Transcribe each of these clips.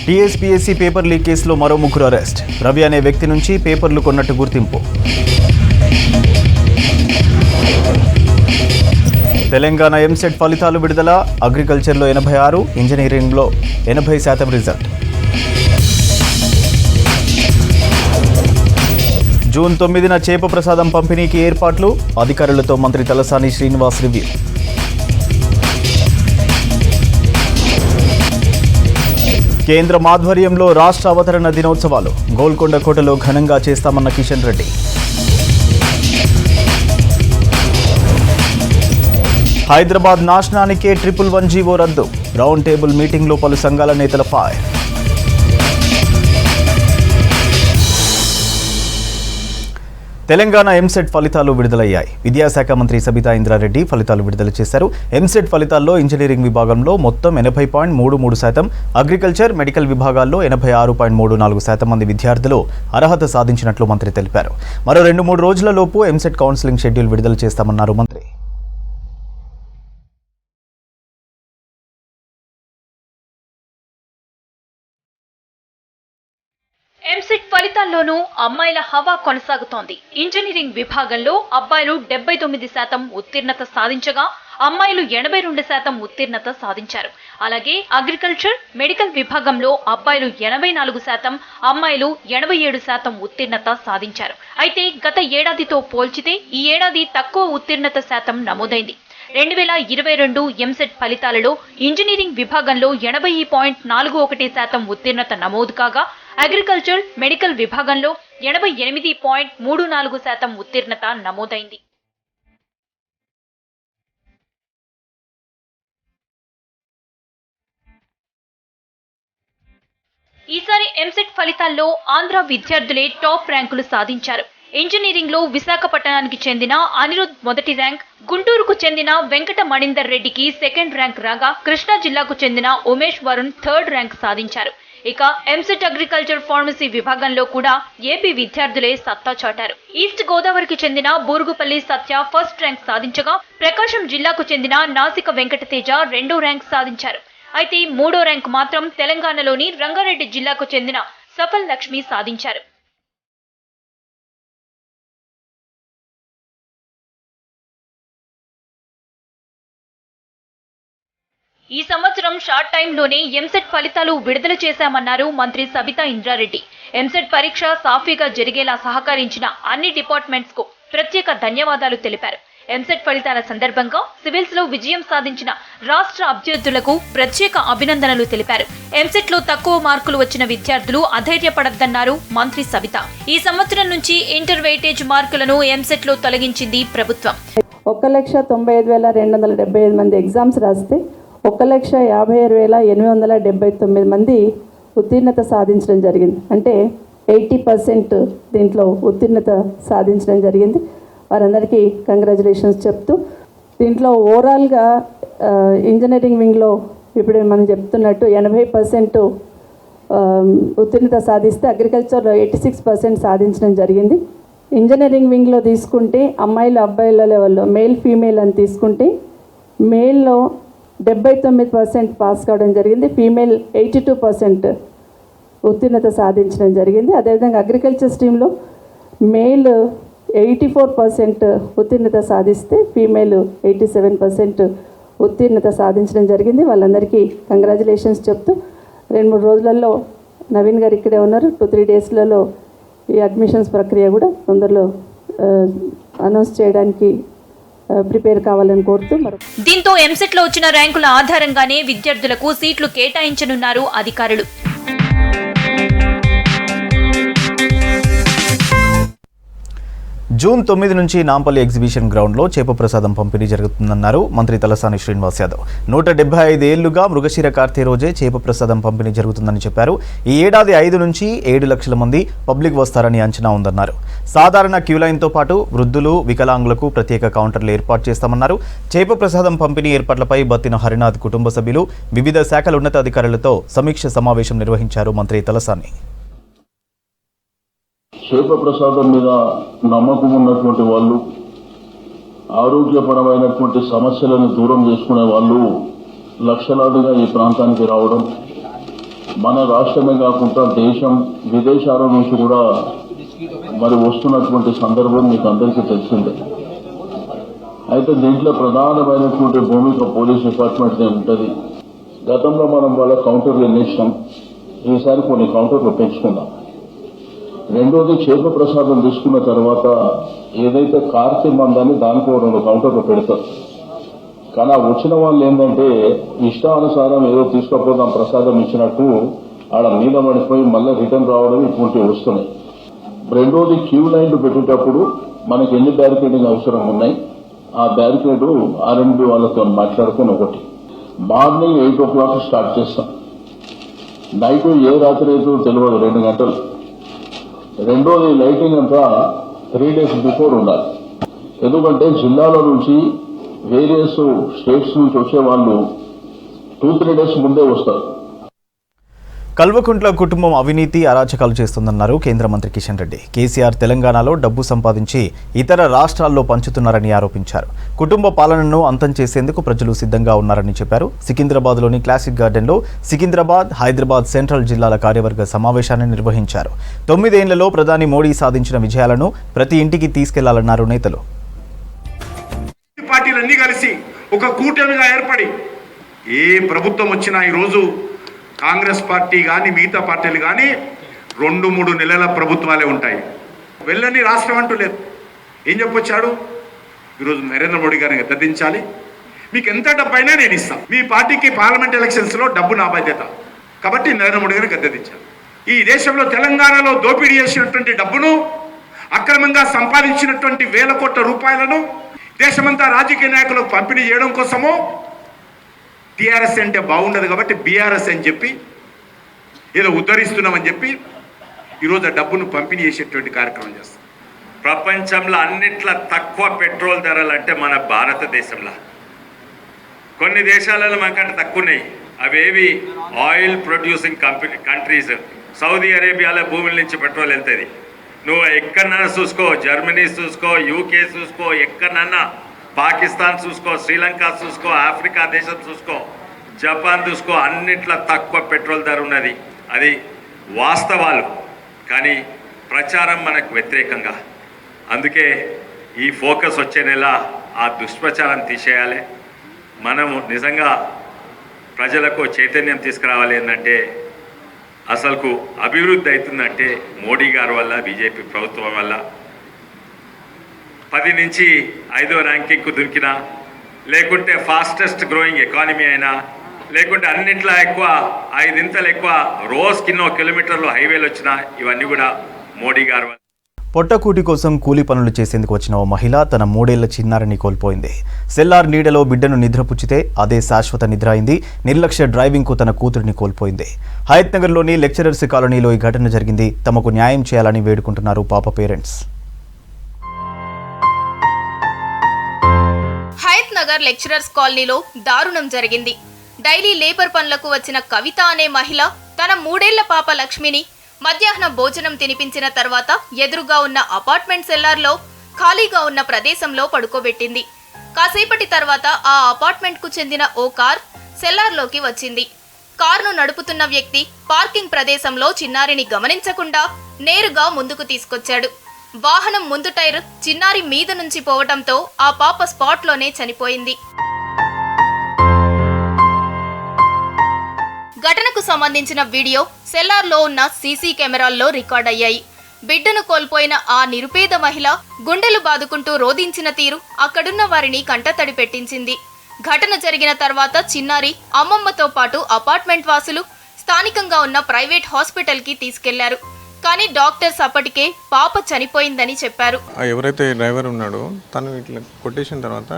TSPSC paper leak కేసులో మరో ముగ్గురు అరెస్ట్. రవి అనే వ్యక్తి నుంచి పేపర్లు కొన్నట్టు గుర్తింపు. తెలంగాణ ఎంసెట్ ఫలితాలు విడుదల. అగ్రికల్చర్లో 86, ఇంజనీరింగ్లో 80% రిజల్ట్. జూన్ 9న చేప ప్రసాదం పంపిణీకి ఏర్పాట్లు. అధికారులతో మంత్రి తలసాని శ్రీనివాస్ రివ్యూ. కేంద్రం ఆధ్వర్యంలో రాష్ట్ర అవతరణ దినోత్సవాలు. గోల్కొండ కోటలో ఘనంగా చేస్తామన్న కిషన్ రెడ్డి. హైదరాబాద్ నాశనానికే 111 జీవో రద్దు. రౌండ్ టేబుల్ మీటింగ్లో పలు సంఘాల నేతల ఫైర్. తెలంగాణ ఎంసెట్ ఫలితాలు విడుదలయ్యాయి. విద్యాశాఖ మంత్రి సబితా ఇంద్రారెడ్డి ఫలితాలు విడుదల చేశారు. ఎంసెట్ ఫలితాల్లో ఇంజనీరింగ్ విభాగంలో మొత్తం 80.33%, అగ్రికల్చర్, మెడికల్ విభాగాల్లో 86.34% మంది విద్యార్థులు అర్హత సాధించినట్లు మంత్రి తెలిపారు. మరో 2-3 రోజులలోపు ఎంసెట్ కౌన్సిలింగ్ షెడ్యూల్ విడుదల చేస్తామన్నారు మంత్రి. ఎంసెట్ ఫలితాల్లోనూ అమ్మాయిల హవా కొనసాగుతోంది. ఇంజనీరింగ్ విభాగంలో అబ్బాయిలు 79% ఉత్తీర్ణత సాధించగా అమ్మాయిలు 82% ఉత్తీర్ణత సాధించారు. అలాగే అగ్రికల్చర్, మెడికల్ విభాగంలో అబ్బాయిలు 84%, అమ్మాయిలు 87% ఉత్తీర్ణత సాధించారు. అయితే గత ఏడాదితో పోల్చితే ఈ ఏడాది తక్కువ ఉత్తీర్ణత శాతం నమోదైంది. 2022 ఎంసెట్ ఫలితాలలో ఇంజనీరింగ్ విభాగంలో 80.41% ఉత్తీర్ణత నమోదు కాగా అగ్రికల్చర్, మెడికల్ విభాగంలో 88.34% ఉత్తీర్ణత నమోదైంది. ఈసారి ఎంసెట్ ఫలితాల్లో ఆంధ్ర విద్యార్థులే టాప్ ర్యాంకులు సాధించారు. ఇంజనీరింగ్ లో విశాఖపట్నానికి చెందిన అనిరుద్ మొదటి ర్యాంక్, గుంటూరుకు చెందిన వెంకట మణీందర్ రెడ్డికి సెకండ్ ర్యాంక్ రాగా కృష్ణా జిల్లాకు చెందిన ఉమేష్ వరుణ్ థర్డ్ ర్యాంక్ సాధించారు. ఇక ఎంసెట్ అగ్రికల్చర్ ఫార్మసీ విభాగంలో కూడా ఏపీ విద్యార్థులే సత్తా చాటారు. ఈస్ట్ గోదావరికి చెందిన బూరుగుపల్లి సత్య ఫస్ట్ ర్యాంక్ సాధించగా ప్రకాశం జిల్లాకు చెందిన నాసిక వెంకటతేజ రెండో ర్యాంక్ సాధించారు. అయితే మూడో ర్యాంక్ మాత్రం తెలంగాణలోని రంగారెడ్డి జిల్లాకు చెందిన సఫల్ లక్ష్మి సాధించారు. ఈ సంవత్సరం షార్ట్ టైంలోనే ఎంసెట్ ఫలితాలు విడుదల చేశామన్నారు మంత్రి సబితా ఇంద్రారెడ్డి. ఎంసెట్ పరీక్ష సాఫీగా జరిగేలా సహకరించిన అన్ని డిపార్ట్మెంట్స్ కు ప్రత్యేక ధన్యవాదాలు తెలిపారు. ఎంసెట్ ఫలితాల సందర్భంగా సివిల్స్ లో విజయం సాధించిన రాష్ట్ర అభ్యర్థులకు ప్రత్యేక అభినందనలు తెలిపారు. ఎంసెట్ లో తక్కువ మార్కులు వచ్చిన విద్యార్థులు అధైర్యపడద్దన్నారు మంత్రి సబిత. ఈ సంవత్సరం నుంచి ఇంటర్ వెయిటేజ్ మార్కులను ఎంసెట్ లో తొలగించింది ప్రభుత్వం. 1,96,275 మంది ఎగ్జామ్స్ రాస్తే 1,56,879 మంది ఉత్తీర్ణత సాధించడం జరిగింది. అంటే 80% దీంట్లో ఉత్తీర్ణత సాధించడం జరిగింది. వారందరికీ కంగ్రాచులేషన్స్ చెప్తూ, దీంట్లో ఓవరాల్గా ఇంజనీరింగ్ వింగ్లో ఇప్పుడు మనం చెప్తున్నట్టు 80% ఉత్తీర్ణత సాధిస్తే అగ్రికల్చర్లో 86% సాధించడం జరిగింది. ఇంజనీరింగ్ వింగ్లో తీసుకుంటే అమ్మాయిలు అబ్బాయిల లెవెల్లో మేల్ ఫీమేల్ అని తీసుకుంటే మేల్లో 79% పాస్ కావడం జరిగింది. ఫీమేల్ 82% ఉత్తీర్ణత సాధించడం జరిగింది. అదేవిధంగా అగ్రికల్చర్ స్ట్రీమ్లో మేల్ 84% ఉత్తీర్ణత సాధిస్తే ఫీమేల్ 87% ఉత్తీర్ణత సాధించడం జరిగింది. వాళ్ళందరికీ కంగ్రాచులేషన్స్ చెప్తూ 2-3 రోజులలో నవీన్ గారు ఇక్కడే ఉన్నారు. 2-3 డేస్లలో ఈ అడ్మిషన్స్ ప్రక్రియ కూడా తొందరలో అనౌన్స్ చేయడానికి ప్రిపేర్ కావాలని కోరుతూ దీంతో ఎంసెట్ లో వచ్చిన ర్యాంకుల ఆధారంగానే విద్యార్థులకు సీట్లు కేటాయించనున్నారు అధికారులు. జూన్ 9 నుంచి నాంపల్లి ఎగ్జిబిషన్ గ్రౌండ్లో చేప ప్రసాదం పంపిణీ జరుగుతుందన్నారు మంత్రి తలసాని శ్రీనివాస్ యాదవ్. 175 ఏళ్లుగా మృగశిర కార్తె రోజే చేప ప్రసాదం పంపిణీ జరుగుతుందని చెప్పారు. ఈ ఏడాది 5 నుంచి 7 లక్షల మంది పబ్లిక్ వస్తారని అంచనా ఉందన్నారు. సాధారణ క్యూలైన్తో పాటు వృద్ధులు, వికలాంగులకు ప్రత్యేక కౌంటర్లు ఏర్పాటు చేస్తామన్నారు. చేప ప్రసాదం పంపిణీ ఏర్పాట్లపై బత్తిన హరినాథ్ కుటుంబ సభ్యులు వివిధ శాఖల ఉన్నతాధికారులతో సమీక్ష సమావేశం నిర్వహించారు మంత్రి తలసాని. చేప ప్రసాదం మీద నమ్మకం ఉన్నటువంటి వాళ్ళు, ఆరోగ్యపరమైనటువంటి సమస్యలను దూరం చేసుకునే వాళ్ళు లక్షలాదిగా ఈ ప్రాంతానికి రావడం, మన రాష్ట్రమే కాకుండా దేశం విదేశాల నుంచి కూడా మరి వస్తున్నటువంటి సందర్భం మీకు అందరికీ తెలిసిందే. అయితే దీంట్లో ప్రధానమైనటువంటి భూమిక పోలీస్ డిపార్ట్మెంట్ ఉంటుంది. గతంలో మనం వాళ్ళ కౌంటర్లు ఎన్నిస్తాం, ఈసారి కొన్ని కౌంటర్లు పెంచుకున్నాం. రెండోది చేప ప్రసాదం తీసుకున్న తర్వాత ఏదైతే కార్తీ మందాన్ని దానికి 2 కౌంటర్లు పెడతారు. కానీ ఆ వచ్చిన వాళ్ళు ఏంటంటే ఇష్టానుసారం ఏదో తీసుకోపోదాం ప్రసాదం ఇచ్చినట్టు ఆడ మీద పడిపోయి మళ్ళీ రిటర్న్ రావడం ఇటువంటివి వస్తున్నాయి. రెండోది క్యూ లైన్లు పెట్టేటప్పుడు మనకి ఎన్ని బ్యారికేడింగ్ అవసరం ఉన్నాయి, ఆ బ్యారికేడు R&B వాళ్ళతో మాట్లాడుకుని ఒకటి మార్నింగ్ 8 o'clock స్టార్ట్ చేస్తాం. నైట్ ఏ రాత్రి అయితే తెలియదు 2 గంటలు. రెండోది లైటింగ్ అంతా 3 days బిఫోర్ ఉండాలి. ఎందుకంటే జిల్లాల నుంచి వేరియస్ స్టేట్స్ నుంచి వచ్చే వాళ్ళు 2-3 days ముందే వస్తారు. కల్వకుంట్ల కుటుంబం అవినీతి అరాచకాలు చేస్తుందన్నారు కేంద్ర మంత్రి కిషన్ రెడ్డి. కేసీఆర్ తెలంగాణలో డబ్బు సంపాదించి ఇతర రాష్ట్రాల్లో పంచుతున్నారని ఆరోపించారు. కుటుంబ పాలనను అంతం చేసేందుకు ప్రజలు సిద్ధంగా ఉన్నారని చెప్పారు. సికింద్రాబాద్లోని క్లాసిక్ గార్డెన్లో సికింద్రాబాద్, హైదరాబాద్ సెంట్రల్ జిల్లాల కార్యవర్గ సమావేశాన్ని నిర్వహించారు. 9 ఏళ్లలో ప్రధాని మోడీ సాధించిన విజయాలను ప్రతి ఇంటికి తీసుకెళ్లాలన్నారు నేతలు. పార్టీలన్నీ కలిసి ఒక కూటమిగా ఏర్పడి ఏ ప్రభుత్వం వచ్చినా ఈరోజు కాంగ్రెస్ పార్టీ కానీ మిగతా పార్టీలు కానీ 2-3 నెలల ప్రభుత్వాలే ఉంటాయి. వెళ్ళని రాష్ట్రం అంటూ లేదు. ఏం చెప్పొచ్చాడు? ఈరోజు నరేంద్ర మోడీ గారిని గద్దించాలి, మీకు ఎంత డబ్బు అయినా నేను ఇస్తాను, మీ పార్టీకి పార్లమెంట్ ఎలక్షన్స్లో డబ్బు నా బాధ్యత కాబట్టి నరేంద్ర మోడీ గారిని గద్దించాలి. ఈ దేశంలో తెలంగాణలో దోపిడీ చేసినటువంటి డబ్బును, అక్రమంగా సంపాదించినటువంటి వేల కోట్ల రూపాయలను దేశమంతా రాజకీయ నాయకులకు పంపిణీ చేయడం కోసము టీఆర్ఎస్ అంటే బాగుండదు కాబట్టి బీఆర్ఎస్ అని చెప్పి ఏదో ఉద్ధరిస్తున్నామని చెప్పి ఈరోజు ఆ డబ్బును పంపిణీ చేసేటువంటి కార్యక్రమం చేస్తాం. ప్రపంచంలో అన్నిట్లా తక్కువ పెట్రోల్ ధరలు అంటే మన భారతదేశంలో. కొన్ని దేశాలలో మనకంటే తక్కువ ఉన్నాయి. అవేవి ఆయిల్ ప్రొడ్యూసింగ్ కంట్రీస్. సౌదీ అరేబియాలో భూముల నుంచి పెట్రోల్ వెళ్తుంది. నువ్వు ఎక్కడన్నా చూసుకో, జర్మనీ చూసుకో, యూకే చూసుకో, ఎక్కడన్నా పాకిస్తాన్ చూసుకో, శ్రీలంక చూసుకో, ఆఫ్రికా దేశం చూసుకో, జపాన్ చూసుకో, అన్నిట్లో తక్కువ పెట్రోల్ ధర ఉన్నది. అది వాస్తవాలు, కానీ ప్రచారం మనకు వ్యతిరేకంగా. అందుకే ఈ ఫోకస్ వచ్చే నెల ఆ దుష్ప్రచారం తీసేయాలి. మనము నిజంగా ప్రజలకు చైతన్యం తీసుకురావాలి. ఏంటంటే అసలుకు అభివృద్ధి అవుతుందంటే మోడీ గారి వల్ల, బీజేపీ ప్రభుత్వం వల్ల. 10 నుంచి 5వ ర్యాంకింగ్కు దొరికినా, లేకుంటే ఫాస్టెస్ట్ గ్రోయింగ్ ఎకానమీ అయినా, లేకుంటే అన్నింటిలో ఎక్కువ 5 ఇంతలు ఎక్కువ రోజుకి 1 కిలోమీటర్లు హైవేలు వచ్చినా, ఇవన్నీ కూడా మోడీ గారు. పొట్టకూటి కోసం కూలి పనులు చేసేందుకు వచ్చిన ఓ మహిళ తన 3 ఏళ్ల చిన్నారిని కోల్పోయింది. సెల్లార్ నీడలో బిడ్డను నిద్రపుచ్చితే అదే శాశ్వత నిద్ర అయింది. నిర్లక్ష్య డ్రైవింగ్కు తన కూతురిని కోల్పోయింది. హయత్ నగర్లోని లెక్చరర్స్ కాలనీలో ఈ ఘటన జరిగింది. తమకు న్యాయం చేయాలని వేడుకుంటున్నారు పాప పేరెంట్స్. హయత్ నగర్ లెక్చరర్స్ కాలనీలో దారుణం జరిగింది. డైలీ లేబర్ పనులకు వచ్చిన కవిత అనే మహిళ తన 3 ఏళ్ల పాప లక్ష్మిని మధ్యాహ్నం భోజనం తినిపించిన తర్వాత ఎదురుగా ఉన్న అపార్ట్మెంట్ సెల్లార్లో ఖాళీగా ఉన్న ప్రదేశంలో పడుకోబెట్టింది. కాసేపటి తర్వాత ఆ అపార్ట్మెంట్కు చెందిన ఓ కార్ సెల్లార్లోకి వచ్చింది. కారును నడుపుతున్న వ్యక్తి పార్కింగ్ ప్రదేశంలో చిన్నారిని గమనించకుండా నేరుగా ముందుకు తీసుకొచ్చాడు. వాహనం ముందు టైర్ చిన్నారి మీద నుంచి పోవడంతో ఆ పాప స్పాట్లోనే చనిపోయింది. ఘటనకు సంబంధించిన వీడియో సెల్లార్లో ఉన్న సీసీ కెమెరాల్లో రికార్డ్ అయ్యాయి. బిడ్డను కోల్పోయిన ఆ నిరుపేద మహిళ గుండెలు బాదుకుంటూ రోదించిన తీరు అక్కడున్న వారిని కంటతడి పెట్టించింది. ఘటన జరిగిన తర్వాత చిన్నారి అమ్మమ్మతో పాటు అపార్ట్మెంట్ వాసులు స్థానికంగా ఉన్న ప్రైవేట్ హాస్పిటల్కి తీసుకెళ్లారు. కానీ డాక్టర్స్ అప్పటికే పాప చనిపోయిందని చెప్పారు. ఎవరైతే డ్రైవర్ ఉన్నాడో తను ఇట్లా కొట్టేసిన తర్వాత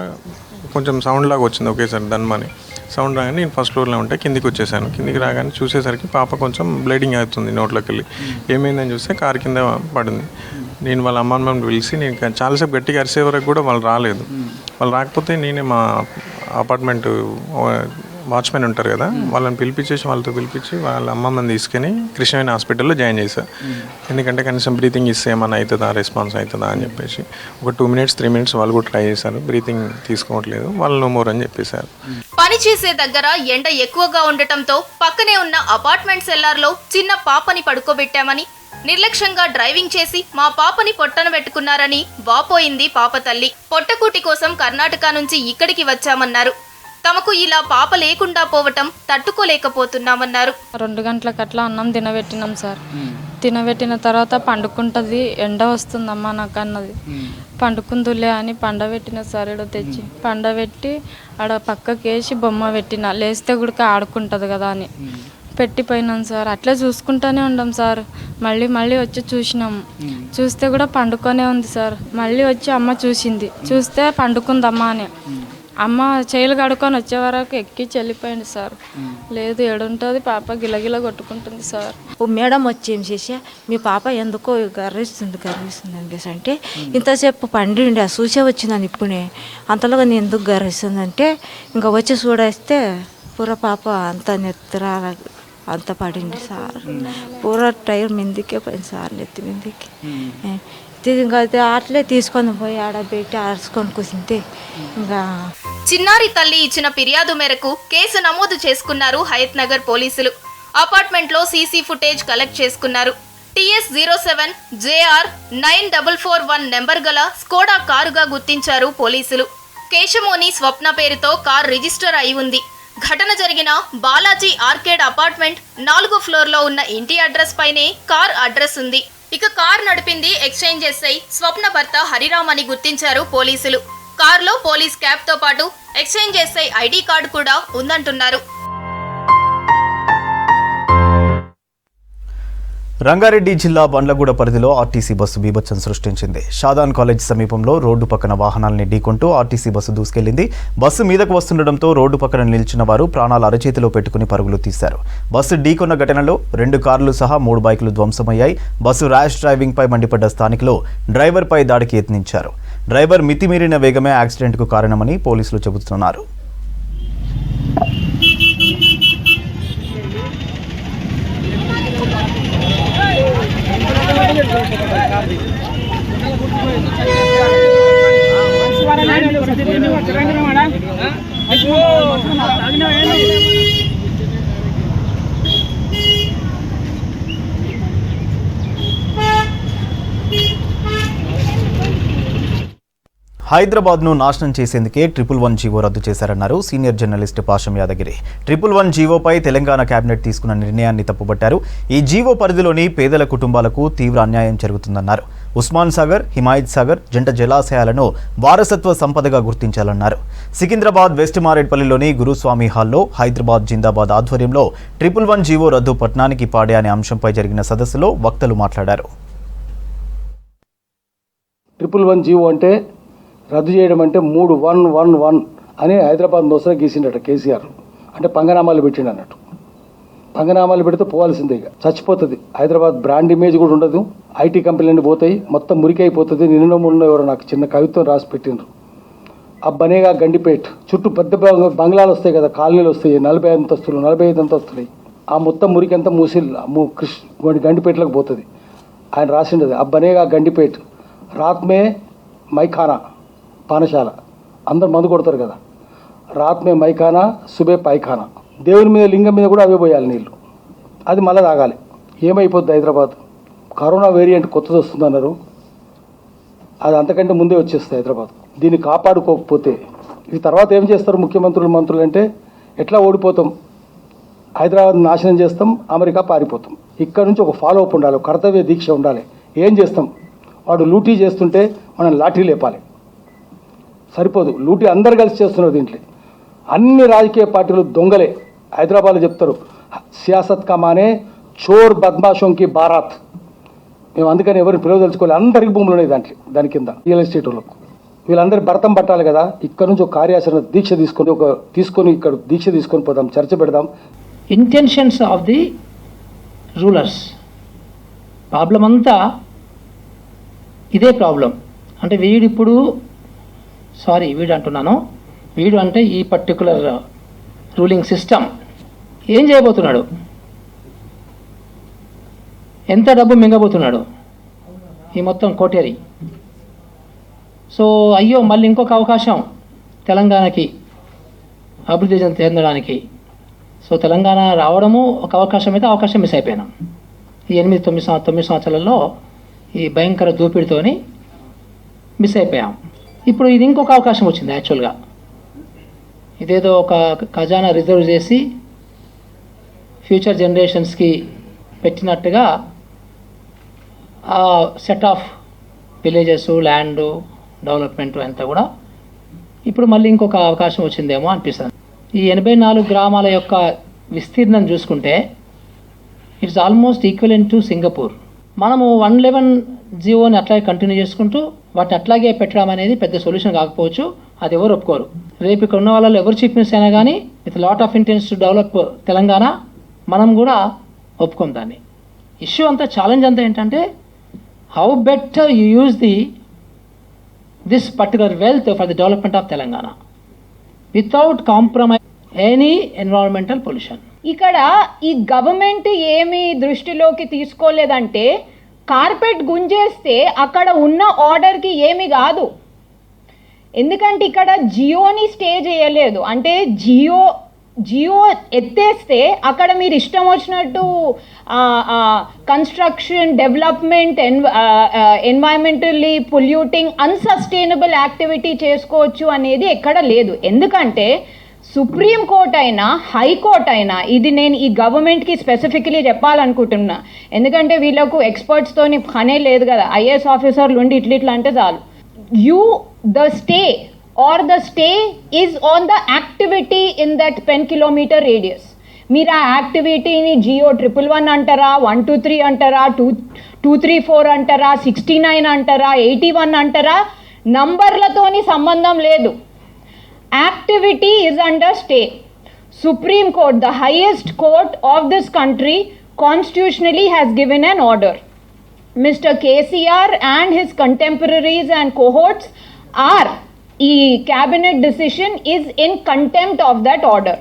కొంచెం సౌండ్ లాగా వచ్చింది ఒకేసారి దన్మని. సౌండ్ రాగానే నేను ఫస్ట్ ఫ్లోర్లో ఉంటే కిందికి వచ్చేసాను. కిందికి రాగానే చూసేసరికి పాప కొంచెం బ్లీడింగ్ అవుతుంది నోట్లోకి వెళ్ళి. ఏమైందని చూస్తే కారు కింద పడింది. నేను వాళ్ళ అమ్మమ్మని పిలిచి నేను చాలాసేపు గట్టిగా అరిసే వరకు కూడా వాళ్ళు రాలేదు. వాళ్ళు రాకపోతే నేనే మా అపార్ట్మెంట్ వాచ్మెన్ ఉంటారు కదా, వాళ్ళని వాళ్ళతో పిలిపించి వాళ్ళ అమ్మమ్మని తీసుకొని కృష్ణవేణి హాస్పిటల్లో జాయిన్ చేశారు. ఎందుకంటే కనీసం బ్రీతింగ్ ఇస్తే ఏమన్నా అవుతుందా, రెస్పాన్స్ అవుతుందా అని చెప్పేసి ఒక 2 minutes 3 minutes వాళ్ళు కూడా ట్రై చేశారు. బ్రీతింగ్ తీసుకోవట్లేదు, వాళ్ళు నో మోర్ అని చెప్పేశారు. పని చేసే దగ్గర ఎండ ఎక్కువగా ఉండటంతో పక్కనే ఉన్న అపార్ట్మెంట్ సెల్లార్లో చిన్న పాపని పడుకోబెట్టామని, నిర్లక్ష్యంగా డ్రైవింగ్ చేసి మా పాపని పొట్టన పెట్టుకున్నారని వాపోయింది పాప తల్లి. పొట్టకూటి కోసం కర్ణాటక నుంచి ఇక్కడికి వచ్చామన్నారు. తమకు ఇలా పాప లేకుండా పోవటం తట్టుకోలేకపోతున్నామన్నారు. 2 గంటలకు అట్లా అన్నం తినబెట్టినాం సార్. తినబెట్టిన తర్వాత పండుకుంటుంది, ఎండ వస్తుందమ్మా నాకు అన్నది. పండుకుందులే అని పండబెట్టిన సార్, ఇక్కడ తెచ్చి పండబెట్టి ఆడ పక్కకేసి బొమ్మ పెట్టిన, లేస్తే కూడా ఆడుకుంటుంది కదా అని పెట్టిపోయినాం సార్. అట్లే చూసుకుంటూనే ఉన్నాం సార్. మళ్ళీ వచ్చి చూసినాము, చూస్తే కూడా పండుకొనే ఉంది సార్. మళ్ళీ వచ్చి అమ్మ చూస్తే పండుకుందమ్మా అని. అమ్మ చేతులు కడుక్కొని వచ్చే వరకు ఎక్కి వెళ్ళిపోయింది సార్. లేదు ఏడుంటుంది పాప, గిలగిల కొట్టుకుంటుంది సార్. ఓ మేడం వచ్చి ఏం చేసా, మీ పాప ఎందుకో గర్విస్తుంది అనేసి అంటే, ఇంతసేపు పండిండి ఆ చూసే వచ్చిందని ఇప్పుడే, అంతలోగా నేను ఎందుకు గర్విస్తుందంటే ఇంకా వచ్చి చూడేస్తే పూర పాప అంత నెత్తర అంత పడింది సార్. పూర టైర్ మిందికే పోయింది సార్, నెత్తి మిందికి. ఇంకా అట్లే తీసుకొని పోయి ఆడబెట్టి ఆడుచుకొని కూర్చుంటే ఇంకా. చిన్నారి తల్లి ఇచ్చిన ఫిర్యాదు మేరకు కేసు నమోదు చేసుకున్నారు హయత్ నగర్ పోలీసులు. అపార్ట్మెంట్ లో సీసీ ఫుటేజ్ కలెక్ట్ చేసుకున్నారు. TS07 JR 9441 నెంబర్ గల స్కోడా కారుగా గుర్తించారు పోలీసులు. కేశమోని స్వప్న పేరుతో కార్ రిజిస్టర్ అయి ఉంది. ఘటన జరిగిన బాలాజీ ఆర్కేడ్ అపార్ట్మెంట్ 4వ ఫ్లోర్ లో ఉన్న ఇంటి అడ్రస్ పైనే కార్ అడ్రస్ ఉంది. ఇక కార్ నడిపింది ఎక్స్చేంజ్ ఎస్ఐ స్వప్న భర్త హరిరామ్ అని గుర్తించారు పోలీసులు. కారులో పోలీస్ క్యాబ్ తో పాటు ఎక్స్చేంజ్ ఎస్ఐ ఐడి కార్డు కూడా ఉందంటున్నారు. రంగారెడ్డి జిల్లా బండ్లగూడ పరిధిలో ఆర్టీసీ బస్సు బీభత్సం సృష్టించింది. షాదాన్ కాలేజ్ సమీపంలో రోడ్డు పక్కన వాహనాల్ని ఢీకొంటూ ఆర్టీసీ బస్సు దూసుకెళ్లింది. బస్సు మీదకు వస్తుండటంతో రోడ్డు పక్కన నిలిచిన వారు ప్రాణాలు అరచేతిలో పెట్టుకుని పరుగులు తీశారు. బస్సు ఢీకొన్న ఘటనలో 2 కార్లు సహా 3 బైకులు ధ్వంసమయ్యాయి. బస్సు ర్యాష్ డ్రైవింగ్ పై మండిపడ్డ స్థానికులు డ్రైవర్పై దాడికి యత్నించారు. డ్రైవర్ మితిమీరిన వేగమే యాక్సిడెంట్కు కారణమని పోలీసులు చెబుతున్నారు. హైదరాబాద్ను నాశనం చేసేందుకే 111 జీవో రద్దు చేశారన్నారు సీనియర్ జర్నలిస్ట్ పాషం యాదగిరి. 111 జీవోపై తెలంగాణ కేబినెట్ తీసుకున్న నిర్ణయాన్ని తప్పుపట్టారు. ఈ జీవో పరిధిలోని పేదల కుటుంబాలకు తీవ్ర అన్యాయం జరుగుతుందన్నారు. ఉస్మాన్ సాగర్, హిమాయత్ సాగర్ జంట జలాశయాలను వారసత్వ సంపదగా గుర్తించాలన్నారు. సికింద్రాబాద్ వెస్ట్ మారేడ్పల్లిలోని గురుస్వామి హాల్లో హైదరాబాద్ జిందాబాద్ ఆధ్వర్యంలో 111 జీవో రద్దు పట్నానికి పాడే అనే అంశంపై జరిగిన సదస్సులో వక్తలు మాట్లాడారు. 111 జీవో అంటే రద్దు చేయడం అంటే 3111 అని హైదరాబాద్ దోసరా గీసిండట కేసీఆర్. అంటే పంగనామాలు పెట్టిండు అన్నట్టు. పంగనామాలు పెడితే పోవాల్సిందే, ఇక చచ్చిపోతుంది హైదరాబాద్. బ్రాండ్ ఇమేజ్ కూడా ఉండదు. ఐటీ కంపెనీలన్నీ పోతాయి, మొత్తం మురికైపోతుంది. నిన్న ఎవరు నాకు చిన్న కవిత్వం రాసి పెట్టిండ్రు. అబ్బనేగా గండిపేట్ చుట్టూ పెద్ద బంగ్లాలు వస్తాయి కదా, కాలనీలు వస్తాయి, 40 అంతస్తులు 45 అంతస్తులు. ఆ మొత్తం మురికంతా గండిపేటలకు పోతుంది. ఆయన రాసిండది అబ్బనేగా గండిపేట్ రాత్మే మైఖానా పానశాల. అందరు మందు కొడతారు కదా, రాత్మే మైఖానా సుబే పైఖానా. దేవుని మీద లింగం మీద కూడా అవే పోయాలి నీళ్ళు, అది మళ్ళీ తాగాలి. ఏమైపోద్ది హైదరాబాద్? కరోనా వేరియంట్ కొత్తది వస్తుందన్నారు, అది అంతకంటే ముందే వచ్చేస్తుంది హైదరాబాద్. దీన్ని కాపాడుకోకపోతే ఈ తర్వాత ఏం చేస్తారు మంత్రులు అంటే ఎట్లా ఓడిపోతాం, హైదరాబాద్ నాశనం చేస్తాం, అమెరికా పారిపోతాం. ఇక్కడ నుంచి ఒక ఫాలో అప్ ఉండాలి, కర్తవ్య దీక్ష ఉండాలి. ఏం చేస్తాం? వాడు లూటీ చేస్తుంటే మనం లాఠీ లేపాలి, సరిపోదు. లూటీ అందరు కలిసి చేస్తున్నారు. దీంట్లో అన్ని రాజకీయ పార్టీలు దొంగలే. హైదరాబాద్లో చెప్తారు సియాసత్ కా మానే చోర్ బద్మాషోంకి బారాత్. మేము అందుకని ఎవరిని పిలవదలుచుకోవాలి. అందరికి భూములు ఉన్నాయి దాని కింద రియల్ ఎస్టేట్ వాళ్ళకు. వీళ్ళందరి భర్తం పట్టాలి కదా. ఇక్కడ నుంచి ఒక కార్యాచరణ దీక్ష తీసుకొని ఇక్కడ దీక్ష తీసుకొని పోదాం, చర్చ పెడదాం. Intentions of the rulers. Problem అంతా ఇదే ప్రాబ్లం. అంటే వీడు అంటే ఈ పర్టికులర్ రూలింగ్ సిస్టమ్ ఏం చేయబోతున్నాడు, ఎంత డబ్బు మింగబోతున్నాడు ఈ మొత్తం కోటేరి. సో అయ్యో మళ్ళీ ఇంకొక అవకాశం తెలంగాణకి అభివృద్ధి చెందడానికి. సో తెలంగాణ రావడము ఒక అవకాశం అయితే అవకాశం మిస్ అయిపోయినాం. ఈ 8-9 సంవత్సరాలలో ఈ భయంకర దోపిడితోని మిస్ అయిపోయాం. ఇప్పుడు ఇది ఇంకొక అవకాశం వచ్చింది. యాక్చువల్గా ఇదేదో ఒక ఖజానా రిజర్వ్ చేసి ఫ్యూచర్ జనరేషన్స్కి పెట్టినట్టుగా ఆ set of villages, land development అంతా కూడా ఇప్పుడు మళ్ళీ ఇంకొక అవకాశం వచ్చిందేమో అనిపిస్తుంది. ఈ 84 గ్రామాల యొక్క విస్తీర్ణం చూసుకుంటే it's almost equivalent to Singapore. మనము 111 జీవోని అట్లాగే కంటిన్యూ చేసుకుంటూ వాటిని అట్లాగే పెట్టడం అనేది పెద్ద సొల్యూషన్ కాకపోవచ్చు. అది ఎవరు ఒప్పుకోరు. రేపు ఇక్కడ ఉన్న వాళ్ళలో ఎవరు చీఫ్ మినిస్టర్ అయినా కానీ with lot of intense to develop Telangana మనం కూడా ఒప్పుకోం దాన్ని. ఇష్యూ అంతా ఛాలెంజ్ అంతా ఏంటంటే how better you use this particular wealth for the development of Telangana without compromise any environmental pollution. ఇక్కడ ఈ గవర్నమెంట్ ఏమి దృష్టిలోకి తీసుకోలేదంటే కార్పెట్ గుంజేస్తే అక్కడ ఉన్న ఆర్డర్కి ఏమి కాదు. ఎందుకంటే ఇక్కడ జియోని స్టే చేయలేదు. అంటే జియో ఎత్తేస్తే అక్కడ మీరు ఇష్టం వచ్చినట్టు construction, development, environmentally polluting, unsustainable activity చేసుకోవచ్చు అనేది ఎక్కడ లేదు. ఎందుకంటే సుప్రీంకోర్టు అయినా హైకోర్టు అయినా, ఇది నేను ఈ గవర్నమెంట్కి స్పెసిఫికలీ చెప్పాలనుకుంటున్నా, ఎందుకంటే వీళ్ళకు ఎక్స్పర్ట్స్తోని పనే లేదు కదా, ఐఏఎస్ ఆఫీసర్లు ఉండి ఇట్లా అంటే చాలు. The stay is on the activity in that 10 kilometer radius. మీరు ఆ యాక్టివిటీని జియో 111 అంటారా, 123 అంటారా, 234 అంటారా, 69 అంటారా, 81 అంటారా, నంబర్లతోని సంబంధం లేదు. Activity is under stay. Supreme Court, the highest court of this country, constitutionally has given an order. Mr. KCR and his contemporaries and cohorts are ఈ cabinet decision is in contempt of that order.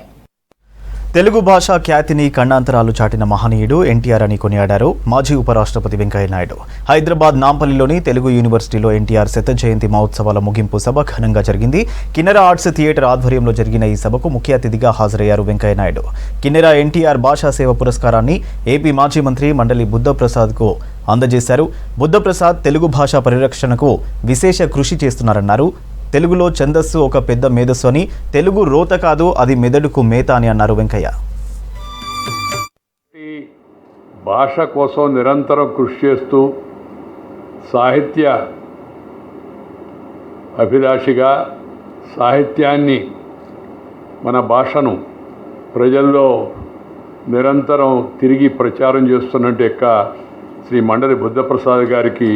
Telugu భాష ఖ్యాతిని ఖండాంతరాలు చాటిన మహనీయుడు ఎన్టీఆర్ అని కొనియాడారు మాజీ ఉపరాష్ట్రపతి వెంకయ్యనాయుడు. హైదరాబాద్ నాంపల్లిలోని తెలుగు యూనివర్సిటీలో ఎన్టీఆర్ శత జయంతి మహోత్సవాల ముగింపు సభ ఘనంగా జరిగింది. కిన్నెర ఆర్ట్స్ థియేటర్ ఆధ్వర్యంలో జరిగిన ఈ సభకు ముఖ్య అతిథిగా హాజరయ్యారు వెంకయ్యనాయుడు. కిన్నెర ఎన్టీఆర్ భాషా సేవ పురస్కారాన్ని ఏపీ మాజీ మంత్రి మండలి బుద్ధప్రసాద్కు అందజేశారు. బుద్ధప్రసాద్ తెలుగు భాష పరిరక్షణకు విశేష కృషి చేస్తున్నారన్నారు. తెలుగులో ఛందస్సు ఒక పెద్ద మేధస్సు అని, తెలుగు రోత కాదు అది మెదడుకు మేత అని అన్నారు వెంకయ్య. భాష కోసం నిరంతరం కృషి చేస్తూ సాహిత్య అభిలాషిగా సాహిత్యాన్ని, మన భాషను ప్రజల్లో నిరంతరం తిరిగి ప్రచారం చేస్తున్నట్టు యొక్క శ్రీ మండలి బుద్ధప్రసాద్ గారికి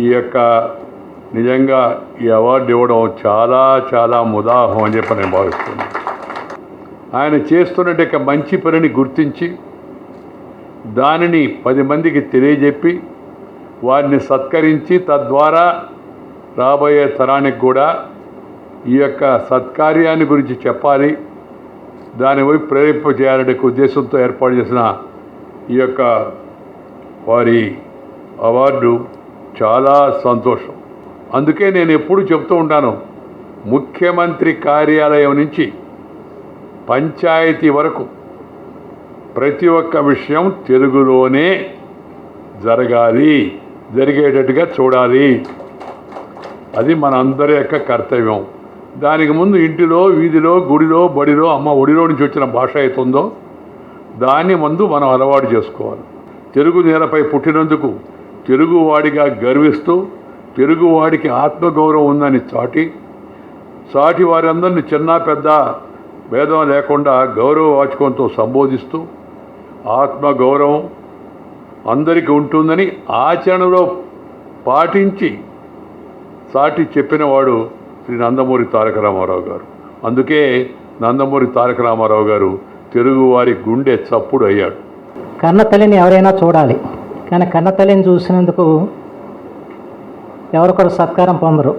ఈ యొక్క నిజంగా ఈ అవార్డు ఇవ్వడం చాలా చాలా ముదాహం అని చెప్పి నేను భావిస్తున్నాను. ఆయన చేస్తున్నట్టు మంచి పనిని గుర్తించి దానిని 10 మందికి తెలియజెప్పి వారిని సత్కరించి తద్వారా రాబోయే తరానికి కూడా ఈ యొక్క సత్కార్యాన్ని గురించి చెప్పాలి, దాని వైపు ప్రేరేప చేయాలనే ఉద్దేశంతో ఏర్పాటు చేసిన ఈ యొక్క వారి అవార్డు చాలా సంతోషం. అందుకే నేను ఎప్పుడు చెప్తూ ఉంటాను, ముఖ్యమంత్రి కార్యాలయం నుంచి పంచాయతీ వరకు ప్రతి ఒక్క విషయం తెలుగులోనే జరగాలి, జరిగేటట్టుగా చూడాలి. అది మన అందరి యొక్క కర్తవ్యం. దానికి ముందు ఇంటిలో, వీధిలో, గుడిలో, బడిలో, అమ్మ ఒడిలో నుంచి వచ్చిన భాష అవుతుందో దాన్ని ముందు మనం అలవాటు చేసుకోవాలి. తెలుగు నేలపై పుట్టినందుకు తెలుగువాడిగా గర్విస్తూ తెలుగువాడికి ఆత్మగౌరవం ఉందని సాటి వారందరినీ చిన్న పెద్ద భేదం లేకుండా గౌరవవాచకంతో సంబోధిస్తూ ఆత్మగౌరవం అందరికీ ఉంటుందని ఆచరణలో పాటించి సాటి చెప్పినవాడు శ్రీ నందమూరి తారక రామారావు గారు. అందుకే నందమూరి తారక రామారావు గారు తెలుగువారి గుండె చప్పుడు అయ్యాడు. కన్నతల్లిని ఎవరైనా చూడాలి, కానీ కన్నతల్లిని చూసినందుకు ఎవరు కూడా సత్కారం పొందరు.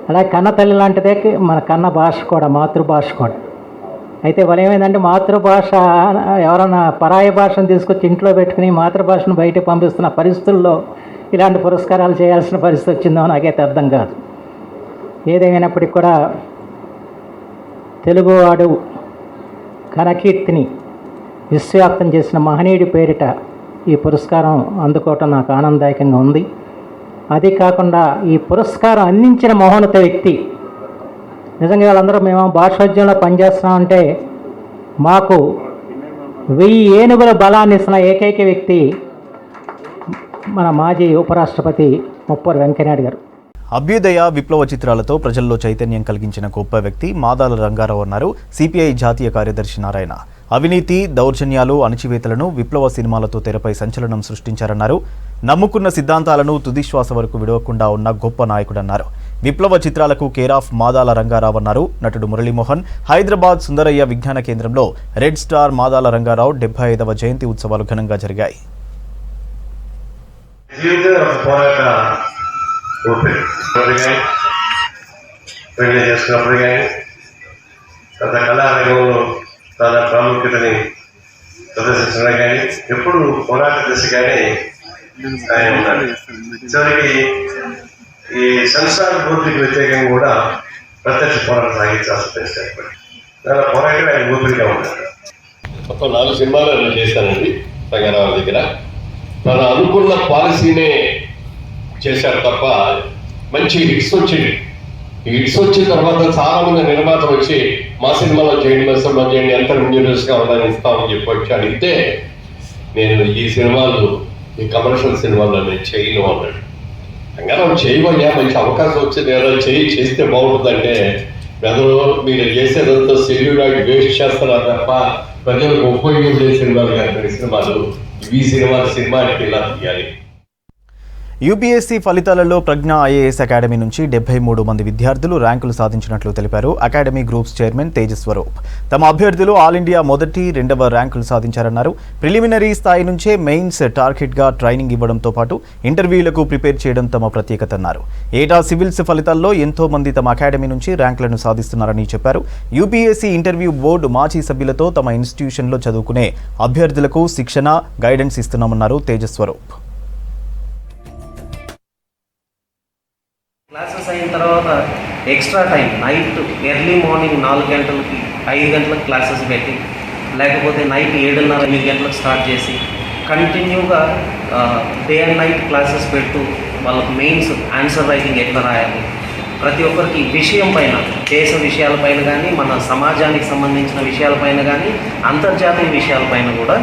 అలాగే కన్నతల్లి లాంటిదే మన కన్న భాష కూడా, మాతృభాష కూడా. అయితే వాళ్ళు ఏమైందంటే మాతృభాష ఎవరన్నా పరాయ భాషను తీసుకొచ్చి ఇంట్లో పెట్టుకుని మాతృభాషను బయట పంపిస్తున్న పరిస్థితుల్లో ఇలాంటి పురస్కారాలు చేయాల్సిన పరిస్థితి వచ్చిందో నాకైతే అర్థం కాదు. ఏదేమైనప్పటికీ కూడా తెలుగువాడు ఘనకీర్తిని విశ్వవ్యాప్తం చేసిన మహనీయుడి పేరిట ఈ పురస్కారం అందుకోవటం నాకు ఆనందదాయకంగా ఉంది. అది కాకుండా ఈ పురస్కారం అందించిన మహోన్నత వ్యక్తి, నిజంగా వాళ్ళందరూ మేము భాషోద్యమంలో పనిచేస్తున్నామంటే మాకు 1000 ఏనుగుల బలాన్ని ఇస్తున్న ఏకైక వ్యక్తి మన మాజీ ఉపరాష్ట్రపతి ముప్పవరపు వెంకయ్యనాయుడు గారు. అభ్యుదయ విప్లవ చిత్రాలతో ప్రజల్లో చైతన్యం కలిగించిన గొప్ప వ్యక్తి మాదాల రంగారావు అన్నారు సిపిఐ జాతీయ కార్యదర్శి నారాయణ. అవినీతి, దౌర్జన్యాలు, అణచివేతలను విప్లవ సినిమాలతో తెరపై సంచలనం సృష్టించారన్నారు. నమ్ముకున్న సిద్ధాంతాలను తుదిశ్వాస వరకు విడవకుండా ఉన్న గొప్ప నాయకుడన్నారు. విప్లవ చిత్రాలకు కేరాఫ్ మాదాల రంగారావు అన్నారు. నటుడు మురళీమోహన్ హైదరాబాద్ సుందరయ్య విజ్ఞాన కేంద్రంలో రెడ్ స్టార్ మాదాల రంగారావు 75వ జయంతి ఉత్సవాలు ఘనంగా జరిగాయి. తన కళారంగంలో తన ప్రాముఖ్యతని ప్రదర్శించడం కానీ ఎప్పుడు పోరాట దిశగానే ఆయన ఉన్నారు. చివరికి ఈ సంసార పూర్తికి వ్యతిరేకంగా కూడా ప్రత్యక్ష పోరాటం సాగించాల్సి తెలిసినప్పుడు దాని పోరాటం ఆయన ఊపిరిగా ఉన్నారు. మొత్తం 4 సినిమాలు నేను చేశానండి రంగారావు దగ్గర. తను అనుకున్న పాలసీనే చేశారు తప్ప మంచి హిట్స్ వచ్చింది. ఈ హిట్స్ వచ్చిన తర్వాత చాలా మంది నిర్మాతలు వచ్చి మా సినిమాలో చేయండి, మా సినిమా చేయండి, ఎంత రెమ్యూనరేషన్గా ఉందని ఇస్తామని చెప్పి వచ్చి అడిగితే నేను ఈ సినిమాలు, ఈ కమర్షియల్ సినిమాలు నేను చేయను అన్నాడు. రంగారావు చేయబోయా, మంచి అవకాశం వచ్చింది ఏదో చేస్తే బాగుంటుందంటే ప్రజలు మీరు చేసేదంతా సెల్యూలాయిడ్ వేస్ట్ చేస్తున్నారు తప్ప ప్రజలకు ఉపయోగించే సినిమాలు కానీ సినిమాలు ఈ సినిమాకి ఇలా తీయాలి. యూపీఎస్సీ ఫలితాలలో ప్రజ్ఞ ఐఏఎస్ అకాడమీ నుంచి 73 మంది విద్యార్థులు ర్యాంకులు సాధించినట్లు తెలిపారు అకాడమీ గ్రూప్స్ చైర్మన్ తేజస్వరూప్. తమ అభ్యర్థులు ఆల్ ఇండియా మొదటి, 2వ ర్యాంకులు సాధించారన్నారు. ప్రిలిమినరీ స్థాయి నుంచే మెయిన్స్ టార్గెట్గా ట్రైనింగ్ ఇవ్వడంతో పాటు ఇంటర్వ్యూలకు ప్రిపేర్ చేయడం తమ ప్రత్యేకత అన్నారు. ఏటా సివిల్స్ ఫలితాల్లో ఎంతో మంది తమ అకాడమీ నుంచి ర్యాంకులను సాధిస్తున్నారని చెప్పారు. యూపీఎస్సీ ఇంటర్వ్యూ బోర్డు మాజీ సభ్యులతో తమ ఇన్స్టిట్యూషన్లో చదువుకునే అభ్యర్థులకు శిక్షణ, గైడెన్స్ ఇస్తున్నామన్నారు తేజస్వరూప్. క్లాసెస్ అయిన తర్వాత extra time night early morning 4 గంటలకి 5 గంటలకు క్లాసెస్ పెట్టి, లేకపోతే నైట్ 7:30 8 గంటలకు స్టార్ట్ చేసి కంటిన్యూగా డే అండ్ నైట్ క్లాసెస్ పెడుతూ వాళ్ళకు మెయిన్స్ ఆన్సర్ రైటింగ్ ఎట్లా రాయాలి, ప్రతి ఒక్కరికి విషయం పైన, దేశ విషయాలపైన కానీ, మన సమాజానికి సంబంధించిన విషయాలపైన కానీ, అంతర్జాతీయ విషయాలపైన కూడా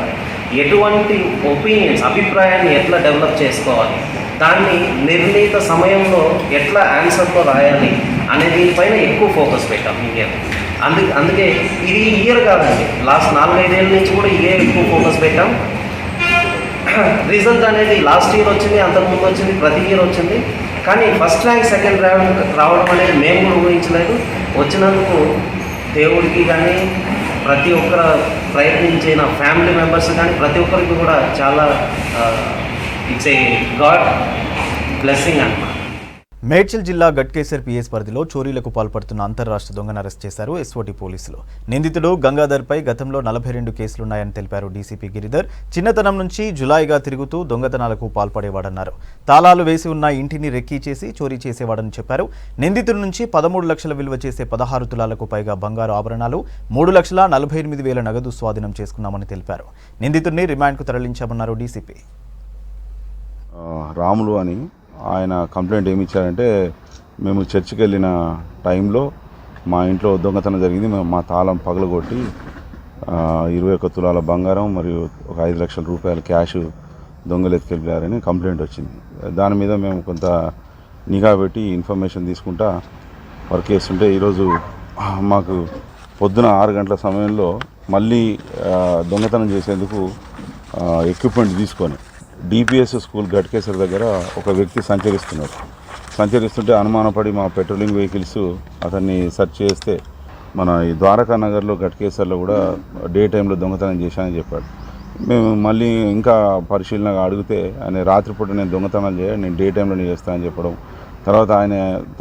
ఎటువంటి ఒపీనియన్స్, అభిప్రాయాన్ని ఎట్లా డెవలప్ చేసుకోవాలి, దాన్ని నిర్ణీత సమయంలో ఎట్లా ఆన్సర్లో రాయాలి అనే దీనిపైన ఎక్కువ ఫోకస్ పెట్టాం ఇండియాలో. అందుకే ఇది ఇయర్ కాదండి, లాస్ట్ 4-5 ఏళ్ళ నుంచి కూడా ఇయర్ ఎక్కువ ఫోకస్ పెట్టాం. రిజల్ట్ అనేది లాస్ట్ ఇయర్ వచ్చింది, అంతకుముందు వచ్చింది, ప్రతి ఇయర్ వచ్చింది. కానీ ఫస్ట్ ర్యాంక్, సెకండ్ ర్యాంక్ రావడం అనేది మేము కూడా ఊహించలేదు. వచ్చినందుకు దేవుడికి కానీ, ప్రతి ఒక్కరు ప్రయత్నించిన ఫ్యామిలీ మెంబర్స్ కానీ ప్రతి ఒక్కరికి కూడా చాలా ఇట్స్ ఏ గాడ్ బ్లెస్సింగ్ అన్నమాట. మేడ్చల్ జిల్లా గట్కేసర్ పిఎస్ పరిధిలో చోరీలకు పాల్పడుతున్న అంతర్రాష్ట్ర దొంగను అరెస్ట్ చేశారు ఎస్ఓటీ పోలీసులు. నిందితుడు గంగాధర్పై గతంలో 42 కేసులున్నాయని తెలిపారు డీసీపీ గిరిధర్. చిన్నతనం నుంచి జులాయిగా తిరుగుతూ దొంగతనాలకు పాల్పడేవాడన్నారు. తాళాలు వేసి ఉన్న ఇంటిని రెక్కీ చేసి చోరీ చేసేవాడని చెప్పారు. నిందితుడి నుంచి 13 లక్షల విలువ చేసే 16 తులాలకు పైగా బంగారు ఆభరణాలు, 3,48,000 నగదు స్వాధీనం చేసుకున్నామని తెలిపారు. నిందితుడిని రిమాండ్కు తరలించామన్నారు డీసీపీ. రాములు అని ఆయన కంప్లైంట్ ఏమి ఇచ్చారంటే, మేము చర్చికి వెళ్ళిన టైంలో మా ఇంట్లో దొంగతనం జరిగింది, మా తాళం పగలగొట్టి 21 తులాల బంగారం మరియు ఒక 5 లక్షల రూపాయల క్యాష్ దొంగలు ఎత్తుకెళ్ళారని కంప్లైంట్ వచ్చింది. దాని మీద మేము కొంత నిఘా పెట్టి ఇన్ఫర్మేషన్ తీసుకుంటా వర్క్ చేస్తుంటే ఈరోజు మాకు పొద్దున 6 గంటల సమయంలో మళ్ళీ దొంగతనం చేసేందుకు ఎక్విప్మెంట్ తీసుకొని డిపిఎస్ స్కూల్ గట్కేసర్ దగ్గర ఒక వ్యక్తి సంచరిస్తుంటే అనుమానపడి మా పెట్రోలింగ్ వెహికల్స్ అతన్ని సెర్చ్ చేస్తే మన ఈ ద్వారకా నగర్లో గట్కేసర్లో కూడా డే టైంలో దొంగతనం చేశానని చెప్పాడు. మేము మళ్ళీ ఇంకా పరిశీలనగా అడిగితే ఆయన రాత్రిపూట నేను దొంగతనాలు నేను డే టైంలో చేస్తానని చెప్పడం, తర్వాత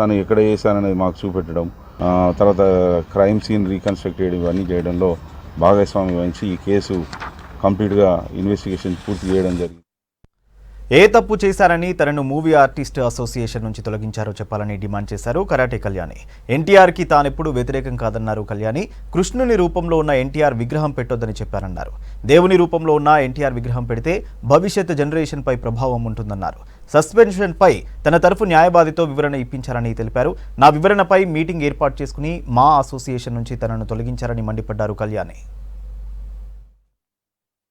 తను ఎక్కడ చేశాననేది మాకు చూపెట్టడం, తర్వాత క్రైమ్ సీన్ రీకన్స్ట్రక్ట్ చేయడం ఇవన్నీ చేయడంలో భాగస్వామ్యం వహించి ఈ కేసు కంప్లీట్గా ఇన్వెస్టిగేషన్ పూర్తి చేయడం జరిగింది. ఏ తప్పు చేశారని తనను మూవీ ఆర్టిస్ట్ అసోసియేషన్ నుంచి తొలగించారో చెప్పాలని డిమాండ్ చేశారు కరాటే కళ్యాణి. ఎన్టీఆర్కి తానెప్పుడు వ్యతిరేకం కాదన్నారు కళ్యాణి. కృష్ణుని రూపంలో ఉన్న ఎన్టీఆర్ విగ్రహం పెట్టొద్దని చెప్పారన్నారు. దేవుని రూపంలో ఉన్న ఎన్టీఆర్ విగ్రహం పెడితే భవిష్యత్ జనరేషన్పై ప్రభావం ఉంటుందన్నారు. సస్పెన్షన్పై తన తరఫు న్యాయవాదితో వివరణ ఇప్పించారని తెలిపారు. నా వివరణపై మీటింగ్ ఏర్పాటు చేసుకుని మా అసోసియేషన్ నుంచి తనను తొలగించారని మండిపడ్డారు కళ్యాణి.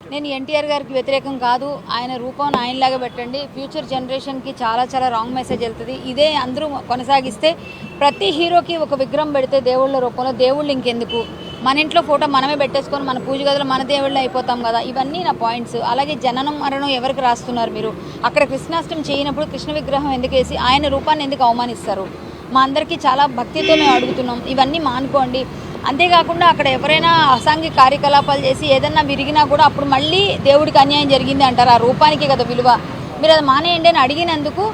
నేను ఎన్టీఆర్ గారికి వ్యతిరేకం కాదు, ఆయన రూపం ఆయనలాగా పెట్టండి, ఫ్యూచర్ జనరేషన్కి చాలా రాంగ్ మెసేజ్ వెళ్తుంది. ఇదే అందరూ కొనసాగిస్తే ప్రతి హీరోకి ఒక విగ్రహం పెడితే దేవుళ్ళ రూపంలో, దేవుళ్ళు ఇంకెందుకు, మన ఇంట్లో ఫోటో మనమే పెట్టేసుకొని మన పూజ గదిలో మన దేవుళ్ళు అయిపోతాం కదా. ఇవన్నీ నా పాయింట్స్. అలాగే జననం మరణం ఎవరికి రాస్తున్నారు మీరు? అక్కడ కృష్ణాష్టమి చేయనప్పుడు కృష్ణ విగ్రహం ఎందుకు వేసి ఆయన రూపాన్ని ఎందుకు అవమానిస్తారు? మా అందరికీ చాలా భక్తితో మేము అడుగుతున్నాం, ఇవన్నీ మానుకోండి. అంతేకాకుండా అక్కడ ఎవరైనా అసాంఘిక కార్యకలాపాలు చేసి ఏదన్నా విరిగినా కూడా అప్పుడు మళ్ళీ దేవుడికి అన్యాయం జరిగింది అంటారు. ఆ రూపానికి కదా విలువ. మీరు అది మానేయండి అని అడిగినందుకు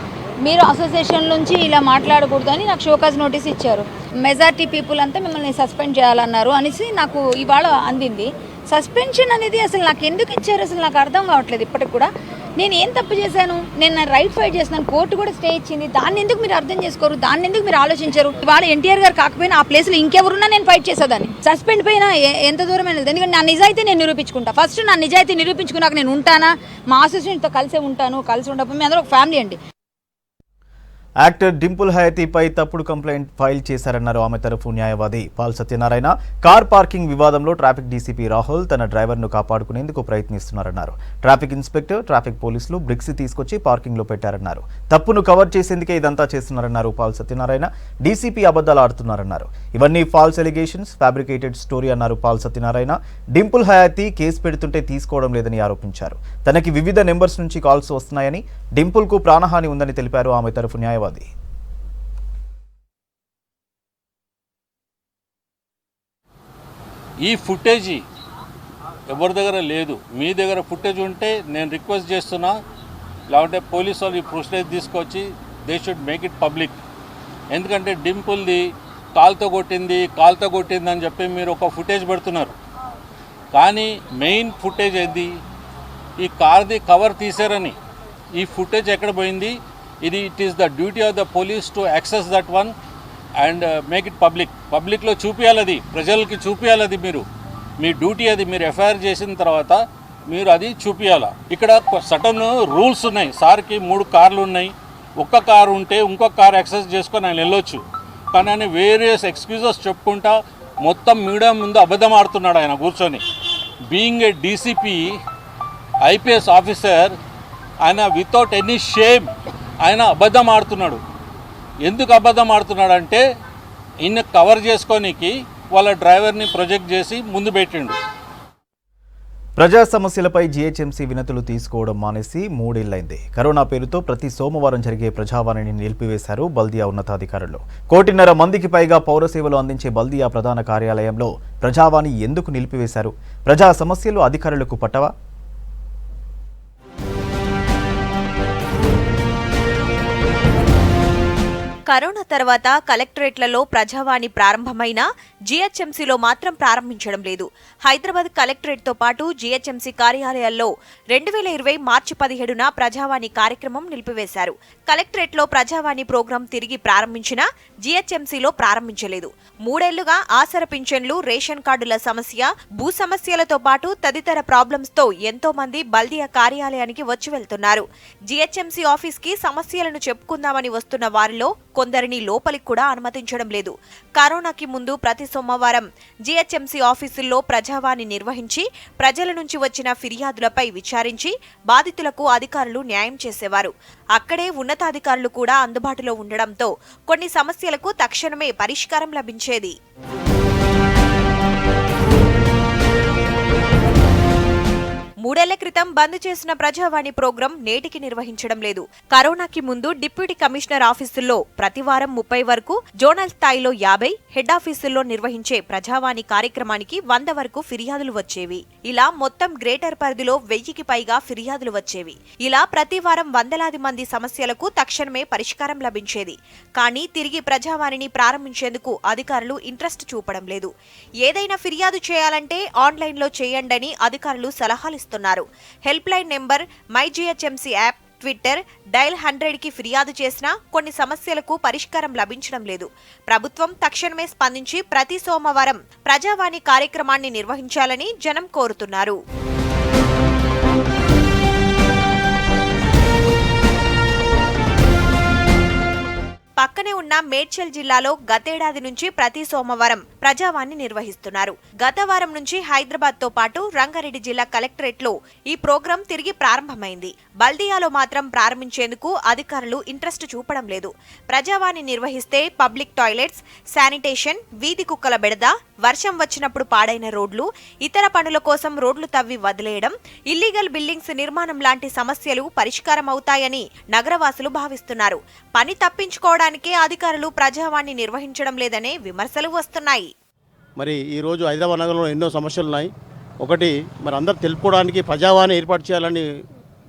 మీరు అసోసియేషన్ నుంచి ఇలా మాట్లాడకూడదు అని నాకు షోకాజ్ నోటీస్ ఇచ్చారు. మెజారిటీ పీపుల్ అంతా మిమ్మల్ని సస్పెండ్ చేయాలన్నారు అనేసి నాకు ఇవాళ అందింది. సస్పెన్షన్ అనేది అసలు నాకు ఎందుకు ఇచ్చారు అసలు నాకు అర్థం కావట్లేదు ఇప్పటికి కూడా. నేను ఏం తప్పు చేశాను? నేను నా రైట్ ఫైట్ చేస్తున్నాను, కోర్టు కూడా స్టే ఇచ్చింది. దాన్ని ఎందుకు మీరు అర్థం చేసుకోరు? దాన్ని ఎందుకు మీరు ఆలోచించారు? ఇవాళ ఎన్టీఆర్ గారు కాకపోయినా ఆ ప్లేస్లో ఇంకెవరున్నా నేను ఫైట్ చేసేదాన్ని. సస్పెండ్ పైన ఎంత దూరం వెళ్ళదు. ఎందుకంటే నా నిజాయితీ నేను నిరూపించుకుంటా. ఫస్ట్ నా నిజాయితీ నిరూపించుకున్నాక నేను ఉంటానా, మా అసోసియేషన్తో కలిసే ఉంటాను. కలిసి ఉండకపోతే మీ అందరూ ఒక ఫ్యామిలీ అండి. యాక్టర్ డింపుల్ హయాతీపై తప్పుడు కంప్లైంట్ ఫైల్ చేశారన్నారు ఆమె తరఫు న్యాయవాది పాల్ సత్యనారాయణ. కార్ పార్కింగ్ వివాదంలో ట్రాఫిక్ డీసీపీ రాహుల్ తన డ్రైవర్ను కాపాడుకునేందుకు ప్రయత్నిస్తున్నారన్నారు. ట్రాఫిక్ ఇన్స్పెక్టర్, ట్రాఫిక్ పోలీసులు బ్రిక్స్ తీసుకొచ్చి పార్కింగ్లో పెట్టారన్నారు. తప్పును కవర్ చేసేందుకే ఇదంతా చేస్తున్నారన్నారు పాల్ సత్యనారాయణ. డీసీపీ అబద్ధాలు ఆడుతున్నారన్నారు. ఇవన్నీ ఫాల్స్ ఎలిగేషన్స్, ఫ్యాబ్రికేటెడ్ స్టోరీ అన్నారు పాల్ సత్యనారాయణ. డింపుల్ హయాతీ కేసు పెడుతుంటే తీసుకోవడం లేదని ఆరోపించారు. తనకి వివిధ నెంబర్స్ నుంచి కాల్స్ వస్తున్నాయని, డింపుల్కు ప్రాణహాని ఉందని తెలిపారు ఆమె తరఫు న్యాయవాది. ఈ ఫుటేజ్ ఎవరి దగ్గర లేదు. మీ దగ్గర ఫుటేజ్ ఉంటే నేను రిక్వెస్ట్ చేస్తున్నా, లేకుంటే పోలీసు వాళ్ళు ఈ ఫుటేజ్ తీసుకొచ్చి they should make it public. ఎందుకంటే డింపుల్ది కాల్తో కొట్టింది అని చెప్పి మీరు ఒక ఫుటేజ్ పెడుతున్నారు. కానీ మెయిన్ ఫుటేజ్ ఏది? ఈ కార్ది కవర్ తీసారని. ఈ ఫుటేజ్ ఎక్కడ పోయింది? It is the duty of the police to access that one and make it పబ్లిక్లో చూపించాలి. అది ప్రజలకి చూపించాలి. అది మీ డ్యూటీ. అది మీరు ఎఫ్ఐఆర్ చేసిన తర్వాత మీరు అది చూపించాలా. ఇక్కడ సటన్ రూల్స్ ఉన్నాయి. సార్కి 3 కార్లు ఉన్నాయి. ఒక్క కారు ఉంటే ఇంకొక కారు యాక్సెస్ చేసుకొని ఆయన వెళ్ళొచ్చు. కానీ ఆయన వేరియస్ ఎక్స్క్యూజెస్ చెప్పుకుంటా మొత్తం మీడియా ముందు అబద్ధం ఆడుతున్నాడు ఆయన కూర్చొని. Being a DCP IPS officer, ఆయన వితౌట్ ఎనీ షేమ్ ఆయన అబద్ధం ఆడుతున్నాడు. ఎందుకు అబద్ధం ఆడుతున్నాడు అంటే ఈయన కవర్ చేసుకోనికి వాళ్ళ డ్రైవర్ని ప్రొజెక్ట్ చేసి ముందు పెట్టిండు. ప్రజా సమస్యలపై జీహెచ్ఎంసీ వినతులు తీసుకోవడం మానేసి 3 ఏళ్లైంది. కరోనా పేరుతో ప్రతి సోమవారం జరిగే ప్రజావాణిని నిలిపివేశారు బల్దియా ఉన్నతాధికారులు. 1.5 కోటి మందికి పైగా పౌర సేవలు అందించే బల్దియా ప్రధాన కార్యాలయంలో ప్రజావాణి ఎందుకు నిలిపివేశారు? ప్రజా సమస్యలు అధికారులకు పట్టవా? కరోనా తర్వాత కలెక్టరేట్లలో ప్రజావాణి ప్రారంభమైన జీహెచ్ఎంసీలో మాత్రం ప్రారంభించడం లేదు. హైదరాబాద్ కలెక్టరేట్తో పాటు జీహెచ్ఎంసీ కార్యాలయాల్లో 2020 మార్చి 17న ప్రజావాణి కార్యక్రమం నిలిపివేశారు. కలెక్టరేట్లో ప్రజావాణి ప్రోగ్రాం తిరిగి ప్రారంభించినా జీహెచ్ఎంసీలో ప్రారంభించలేదు. 3 ఏళ్లుగా ఆసర పింఛన్లు, రేషన్ కార్డుల సమస్య, భూ సమస్యలతో పాటు తదితర ప్రాబ్లమ్స్తో ఎంతో మంది బల్దియా కార్యాలయానికి వచ్చి వెళ్తున్నారు. జీహెచ్ఎంసీ ఆఫీస్కి సమస్యలను చెప్పుకుందామని వస్తున్న వారిలో కొందరిని లోపలికి కూడా అనుమతించడం లేదు. కరోనాకి ముందు ప్రతి సోమవారం జీహెచ్ఎంసీ ఆఫీసుల్లో ప్రజావాణి నిర్వహించి ప్రజల నుంచి వచ్చిన ఫిర్యాదులపై విచారించి బాధితులకు అధికారులు న్యాయం చేసేవారు. అక్కడే ఉన్నతాధికారులు కూడా అందుబాటులో ఉండడంతో కొన్ని సమస్యలకు తక్షణమే పరిష్కారం లభించేది. 3 ఏళ్ల క్రితం బంద్ చేసిన ప్రజావాణి ప్రోగ్రాం నేటికి నిర్వహించడం లేదు. కరోనాకి ముందు డిప్యూటీ కమిషనర్ ఆఫీసుల్లో ప్రతివారం 30 వరకు, జోనల్ స్థాయిలో 50, హెడ్ ఆఫీసుల్లో నిర్వహించే ప్రజావాణి కార్యక్రమానికి 100 వరకు ఫిర్యాదులు వచ్చేవి. ఇలా మొత్తం గ్రేటర్ పరిధిలో 1000కి పైగా ఫిర్యాదులు వచ్చేవి. ఇలా ప్రతి వారం వందలాది మంది సమస్యలకు తక్షణమే పరిష్కారం లభించేది. కానీ తిరిగి ప్రజావాణిని ప్రారంభించేందుకు అధికారులు ఇంట్రెస్ట్ చూపడం లేదు. ఏదైనా ఫిర్యాదు చేయాలంటే ఆన్లైన్లో చేయండని అధికారులు సలహాలు ఇస్తున్నారు. Help line number, my GHMC app, Twitter, dial 100కి ఫిర్యాదు చేసినా కొన్ని సమస్యలకు పరిష్కారం లభించడం లేదు. ప్రభుత్వం తక్షణమే స్పందించి ప్రతి సోమవారం ప్రజావాణి కార్యక్రమాన్ని నిర్వహించాలని జనం కోరుతున్నారు. పక్కనే ఉన్న మేడ్చల్ జిల్లాలో గతేడాది నుంచి ప్రతి సోమవారం ప్రజావాణి నిర్వహిస్తున్నారు. గత వారం నుంచి హైదరాబాద్ తో పాటు రంగారెడ్డి జిల్లా కలెక్టరేట్ లో ఈ ప్రోగ్రాం తిరిగి ప్రారంభమైంది. బల్దియాలో మాత్రం ప్రారంభించేందుకు అధికారులు ఇంట్రెస్ట్ చూపడం లేదు. ప్రజావాణి నిర్వహిస్తే పబ్లిక్ టాయిలెట్స్, శానిటేషన్, వీధి కుక్కల బెడద, వర్షం వచ్చినప్పుడు పాడైన రోడ్లు, ఇతర పనుల కోసం రోడ్లు తవ్వి వదిలేయడం, ఇల్లీగల్ బిల్డింగ్స్ నిర్మాణం లాంటి సమస్యలు పరిష్కారం అవుతాయని నగరవాసులు భావిస్తున్నారు. పని తప్పించుకోవడానికి అధికారులు ప్రజావాణి నిర్వహించడం లేదనే విమర్శలు వస్తున్నాయి. మరి ఈరోజు హైదరాబాద్ నగరంలో ఎన్నో సమస్యలు ఉన్నాయి. ఒకటి, మరి అందరూ తెలుపుకోవడానికి ప్రజావాణి ఏర్పాటు చేయాలని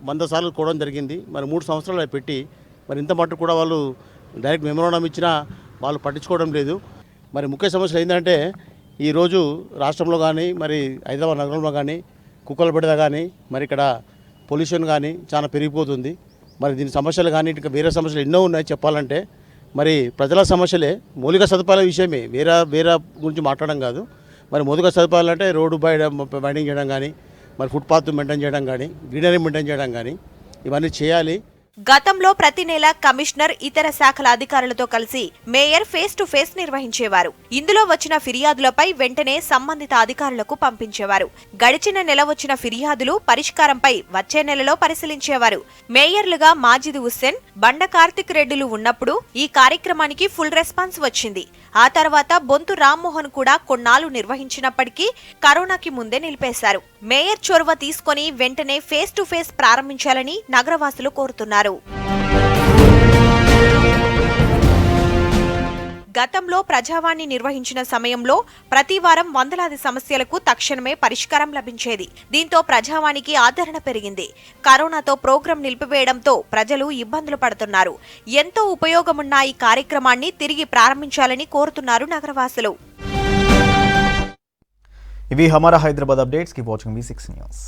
100 సార్లు కోవడం జరిగింది. మరి 3 సంవత్సరాలు పెట్టి మరి ఇంత మట్టు కూడా వాళ్ళు డైరెక్ట్ మెమోరాండం ఇచ్చినా వాళ్ళు పట్టించుకోవడం లేదు. మరి ముఖ్య సమస్యలు ఏంటంటే ఈరోజు రాష్ట్రంలో కానీ మరి హైదరాబాద్ నగరంలో కానీ కుక్కల బెడద కానీ మరి ఇక్కడ పొల్యూషన్ కానీ చాలా పెరిగిపోతుంది. మరి దీని సమస్యలు కానీ ఇంకా వేరే సమస్యలు ఎన్నో ఉన్నాయి చెప్పాలంటే. మరి ప్రజల సమస్యలే, మౌలిక సదుపాయాల విషయమే, వేరే గురించి మాట్లాడడం కాదు. మరి మౌలిక సదుపాయాలు అంటే రోడ్డు బైండింగ్ చేయడం కానీ, మరి ఫుట్పాత్ మెయింటైన్ చేయడం కానీ, గ్రీనరీ మెయింటైన్ చేయడం కానీ ఇవన్నీ చేయాలి. గతంలో ప్రతి నెల కమిషనర్, ఇతర శాఖల అధికారులతో కలిసి మేయర్ ఫేస్ టు ఫేస్ నిర్వహించేవారు. ఇందులో వచ్చిన ఫిర్యాదులపై వెంటనే సంబంధిత అధికారులకు పంపించేవారు. గడిచిన నెల వచ్చిన ఫిర్యాదులు పరిష్కారంపై వచ్చే నెలలో పరిశీలించేవారు. మేయర్లుగా మాజిద్ హుస్సేన్, బండ కార్తిక్ రెడ్డిలు ఉన్నప్పుడు ఈ కార్యక్రమానికి ఫుల్ రెస్పాన్స్ వచ్చింది. ఆ తర్వాత బొంతు రామ్మోహన్ కూడా కొన్నాళ్లు నిర్వహించినప్పటికీ కరోనాకి ముందే నిలిపేశారు. మేయర్ చొరవ తీసుకుని వెంటనే ఫేస్ టు ఫేస్ ప్రారంభించాలని నగరవాసులు కోరుతున్నారు. గతంలో ప్రజావాణి నిర్వహించిన సమయంలో ప్రతి వారం వందలాది సమస్యలకు తక్షణమే పరిష్కారం లభించేది. దీంతో ప్రజావాణికి ఆదరణ పెరిగింది. కరోనాతో ప్రోగ్రాం నిలిపివేయడంతో ప్రజలు ఇబ్బందులు పడుతున్నారు. ఎంతో ఉపయోగమున్న ఈ కార్యక్రమాన్ని తిరిగి ప్రారంభించాలని కోరుతున్నారు నగరవాసులు. ఇవి హమారా Hyderabad updates. Keep watching V6 news.